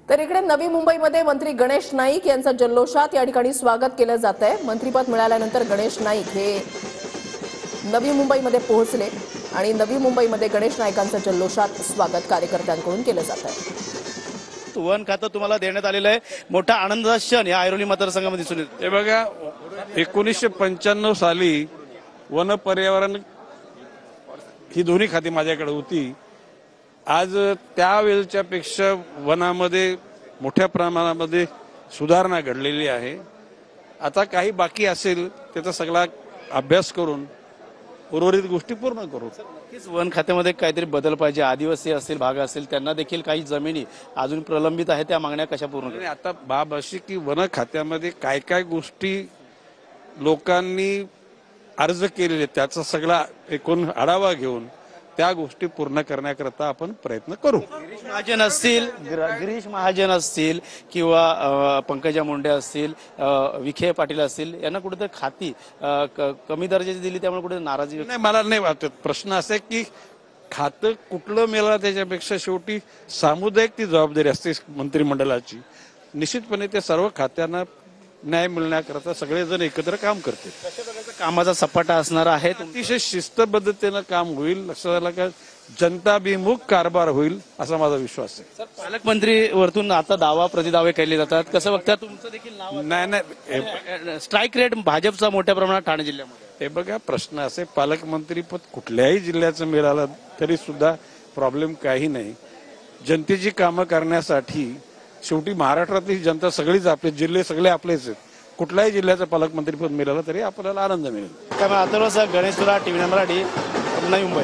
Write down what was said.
तर इकडे नवी मुंबईमध्ये मंत्री गणेश नाईक यांचा जल्लोषात या ठिकाणी स्वागत केलं जात आहे। मंत्रिपद मिळाल्यानंतर गणेश नाईक हे नवी मुंबईमध्ये पोहोचले आणि नवी मुंबईमध्ये गणेश नाईकांचं जल्लोषात स्वागत कार्यकर्त्यांकडून केलं जात आहे। वन खातं तुम्हाला देण्यात आलेलं आहे। मोठा आनंदाचा क्षण या ऐरोली मतदारसंघामध्ये दिसून येतो। हे बघा 1995 साली वन पर्यावरण ही दोन्ही खाती माझ्याकडे होती। आज त्यावेळच्या पेक्षा वनामध्ये मोठ्या प्रमाणामध्ये सुधारणा घडलेली आहे। आता काही बाकी असेल त्याचा सगळा अभ्यास करून उर्वरित गोष्टी पूर्ण करू। नक्कीच वन खात्यामध्ये काहीतरी बदल पाहिजे। आदिवासी असेल, भाग असेल, त्यांना देखील काही जमिनी अजून प्रलंबित आहेत, त्या मागण्या कशा पूर्ण करतील? आता बाब अशी की वन खात्यामध्ये काय काय गोष्टी लोकांनी अर्ज केलेले त्याचा सगळा एकूण आढावा घेऊन त्या गोष्टी पूर्ण करण्याकरता आपण प्रयत्न करू। गिरीश महाजन असतील किंवा पंकजा मुंडे असतील, विखे पाटील असतील, यांना कुठेतरी खाती कमी दर्जाची दिली, त्यामुळे कुठे नाराजी नाही, मला नाही वाटत। प्रश्न असा आहे की खातं कुठलं मिळालं त्याच्यापेक्षा शेवटी सामुदायिक ती जबाबदारी असते मंत्रिमंडळाची। निश्चितपणे त्या सर्व खात्यांना न्याय मिळण्याकरता सगळेजण एकत्र काम करते। कशा प्रकारचा कामाचा सपाटा असणार आहे? अतिशय शिस्तबद्धतेनं काम होईल, लक्षात का जनताभिमुख कारभार होईल असा माझा विश्वास आहे। पालकमंत्री वरतून आता दावा प्रतिदावे केले जातात, कसं बघता? तुमचं देखील नाव नाही, स्ट्राईक रेट भाजपचा मोठ्या प्रमाणात ठाणे जिल्ह्यामध्ये। हे बघा प्रश्न असे, पालकमंत्री पद कुठल्याही जिल्ह्याचं मिळालं तरी सुद्धा प्रॉब्लेम काही नाही। जनतेची कामं करण्यासाठी शेवटी महाराष्ट्रातली जनता सगळीच आपले, जिल्हे सगळे आपलेच आहेत। कुठल्याही जिल्ह्याचं पालकमंत्रीपद मिळालं तरी आपल्याला आनंद मिळेल। त्यामुळे आता गणेश तुरा, टीव्ही मराठी, नवी मुंबई।